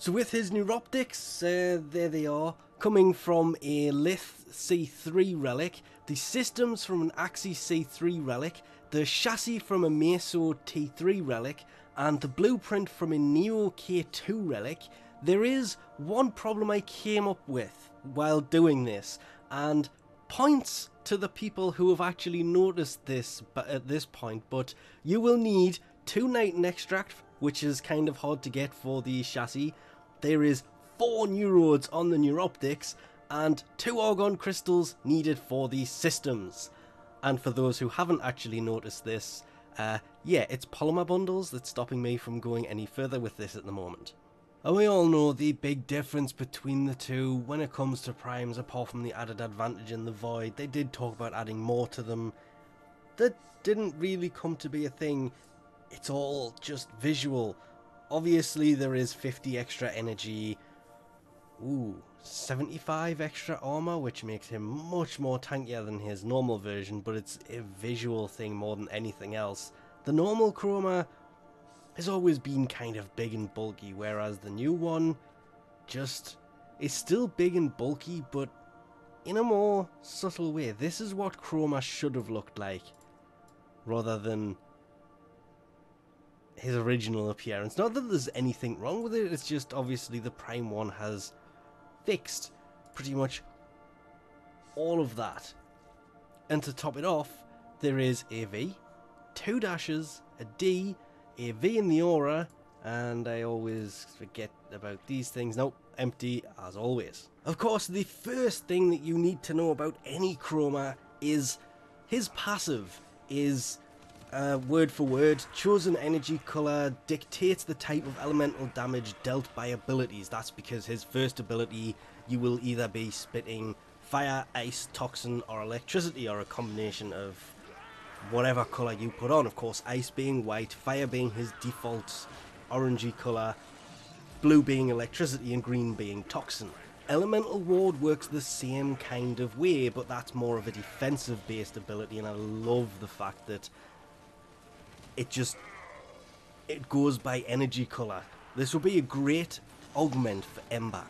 So with his neuroptics, there they are, coming from a lith C3 relic, the systems from an Axis C3 relic, the chassis from a Meso T3 relic, and the blueprint from a Neo K2 relic, there is one problem I came up with while doing this, and points to the people who have actually noticed this at this point, but you will need 2 nitin extract, which is kind of hard to get for the chassis. There is 4 neurodes on the neuroptics, and 2 argon crystals needed for the systems. And for those who haven't actually noticed this, yeah, it's polymer bundles that's stopping me from going any further with this at the moment. And we all know the big difference between the two when it comes to primes, apart from the added advantage in the void. They did talk about adding more to them. That didn't really come to be a thing. It's all just visual. Obviously there is 50 extra energy, 75 extra armor, which makes him much more tankier than his normal version, but it's a visual thing more than anything else. The normal Chroma has always been kind of big and bulky, whereas the new one just is still big and bulky, but in a more subtle way. This is what Chroma should have looked like, rather than his original appearance. Not that there's anything wrong with it, it's just obviously the Prime one has fixed pretty much all of that. And to top it off, there is a V, 2 dashes, a D, a V in the aura, and I always forget about these things. Nope, empty as always. Of course, the first thing that you need to know about any Chroma is his passive is word for word, chosen energy colour dictates the type of elemental damage dealt by abilities. That's because his first ability, you will either be spitting fire, ice, toxin, or electricity, or a combination of whatever colour you put on. Of course, ice being white, fire being his default orangey colour, blue being electricity, and green being toxin. Elemental Ward works the same kind of way, but that's more of a defensive based ability, and I love the fact that it goes by energy colour. This will be a great augment for Ember,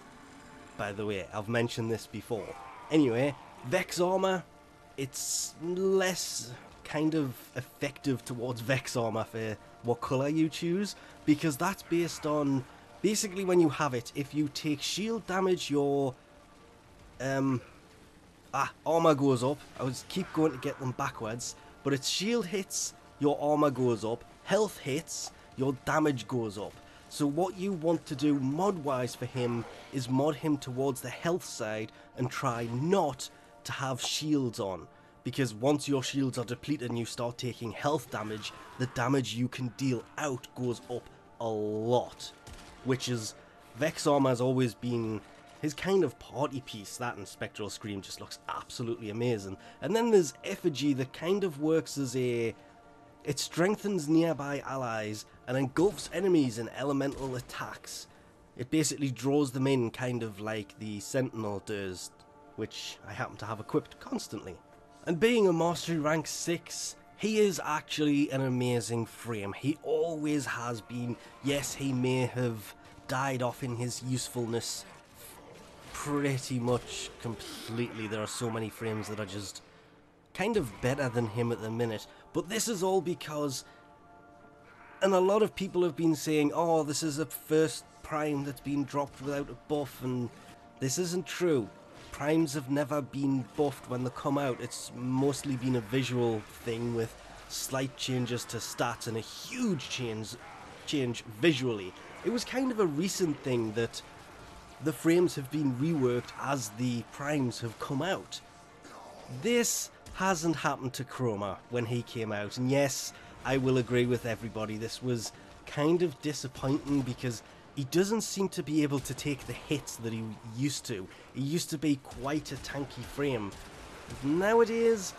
by the way. I've mentioned this before. Anyway, Vex Armour, it's less kind of effective towards Vex Armour for what colour you choose, because that's based on, basically when you have it, if you take shield damage, your armour goes up. I was keep going to get them backwards, but it's shield hits, your armor goes up, health hits, your damage goes up. So what you want to do mod wise for him is mod him towards the health side and try not to have shields on, because once your shields are depleted and you start taking health damage, the damage you can deal out goes up a lot, which is, Vex Armor has always been his kind of party piece. That and Spectral Scream just looks absolutely amazing. And then there's Effigy that kind of works as a, it strengthens nearby allies and engulfs enemies in elemental attacks. It basically draws them in, kind of like the Sentinel does, which I happen to have equipped constantly. And being a Mastery Rank 6, he is actually an amazing frame. He always has been. Yes, he may have died off in his usefulness pretty much completely. There are so many frames that are just kind of better than him at the minute, but this is all because, and a lot of people have been saying, oh, this is a first Prime that's been dropped without a buff, and this isn't true. Primes have never been buffed when they come out. It's mostly been a visual thing with slight changes to stats and a huge change visually. It was kind of a recent thing that the frames have been reworked as the Primes have come out. This hasn't happened to Chroma when he came out, and yes, I will agree with everybody, this was kind of disappointing because he doesn't seem to be able to take the hits that he used to. He used to be quite a tanky frame. Nowadays,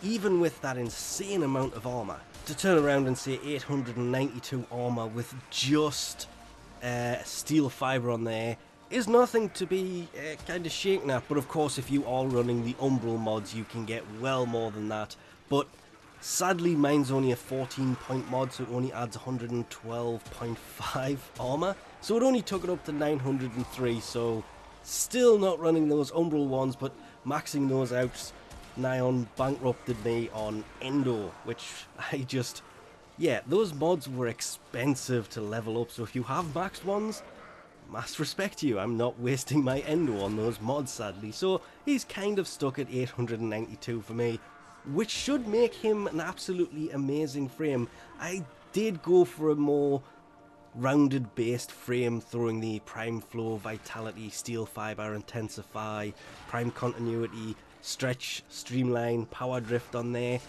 even with that insane amount of armor, to turn around and say 892 armor with just steel fiber on there is nothing to be kind of shaken at. But of course, if you are running the Umbral mods, you can get well more than that. But sadly, mine's only a 14 point mod, so it only adds 112.5 armor. So it only took it up to 903, so still not running those Umbral ones, but maxing those out nigh on bankrupted me on Endo, which I just... Yeah, those mods were expensive to level up, so if you have maxed ones, mass respect to you. I'm not wasting my Endo on those mods, sadly. So he's kind of stuck at 892 for me, which should make him an absolutely amazing frame. I did go for a more rounded based frame, throwing the Prime Flow, Vitality, Steel Fiber, Intensify, Prime Continuity, Stretch, Streamline, Power Drift on there.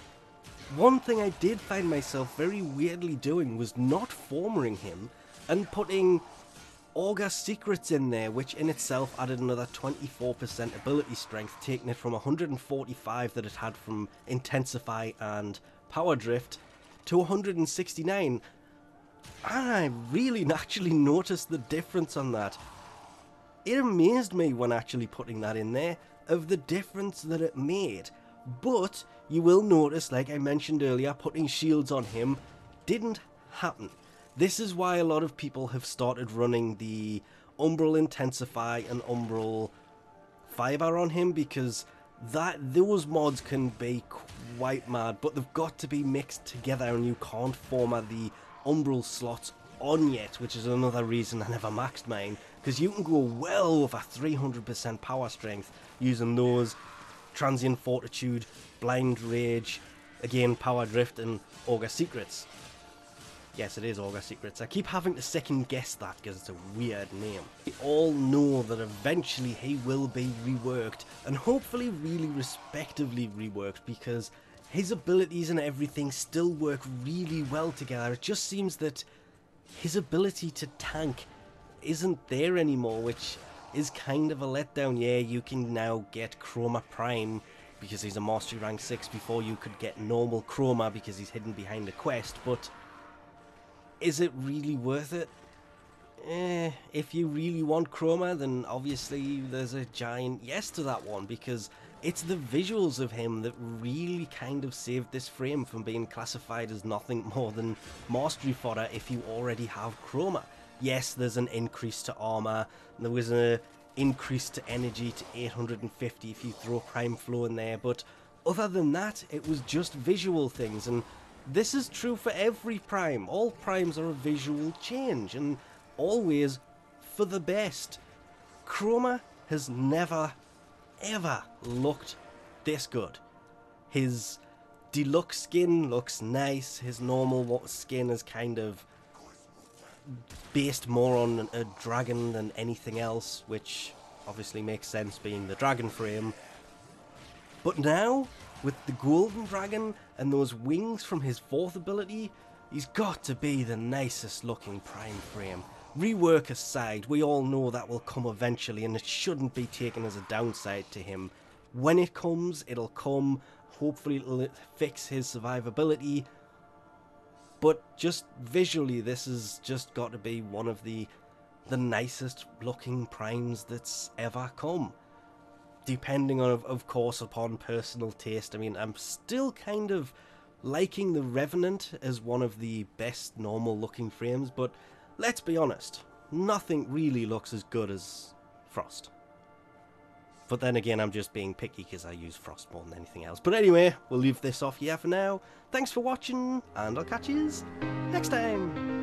One thing I did find myself very weirdly doing was not formering him and putting Augur Secrets in there, which in itself added another 24% ability strength, taking it from 145 that it had from Intensify and Power Drift to 169. And I really actually noticed the difference on that. It amazed me when actually putting that in there, of the difference that it made. But you will notice, like I mentioned earlier, putting shields on him didn't happen. This is why a lot of people have started running the Umbral Intensify and Umbral Fiber on him, because those mods can be quite mad, but they've got to be mixed together and you can't format the Umbral slots on yet, which is another reason I never maxed mine, because you can go well over 300% power strength using those Transient Fortitude, Blind Rage, again Power Drift and Augur Secrets. Yes, it is Augur Secrets. I keep having to second guess that because it's a weird name. We all know that eventually he will be reworked, and hopefully really respectively reworked, because his abilities and everything still work really well together. It just seems that his ability to tank isn't there anymore, which is kind of a letdown. Yeah, you can now get Chroma Prime because he's a Mastery Rank 6 before you could get normal Chroma because he's hidden behind a quest, but is it really worth it? If you really want Chroma, then obviously there's a giant yes to that one, because it's the visuals of him that really kind of saved this frame from being classified as nothing more than mastery fodder if you already have Chroma. Yes, there's an increase to armor, there was an increase to energy to 850 if you throw Prime Flow in there, but other than that, it was just visual things, and this is true for every Prime. All Primes are a visual change, and always for the best. Chroma has never, ever looked this good. His deluxe skin looks nice, his normal skin is kind of based more on a dragon than anything else, which obviously makes sense being the dragon frame. But now, with the golden dragon and those wings from his 4th ability, he's got to be the nicest looking Prime frame. Rework aside, we all know that will come eventually, and it shouldn't be taken as a downside to him. When it comes, it'll come. Hopefully it'll fix his survivability. But just visually, this has just got to be one of the nicest looking Primes that's ever come. Depending on, of course, upon personal taste. I mean, I'm still kind of liking the Revenant as one of the best normal looking frames, but let's be honest, nothing really looks as good as Frost. But then again, I'm just being picky because I use Frost more than anything else. But anyway, we'll leave this off here for now. Thanks for watching, and I'll catch you next time.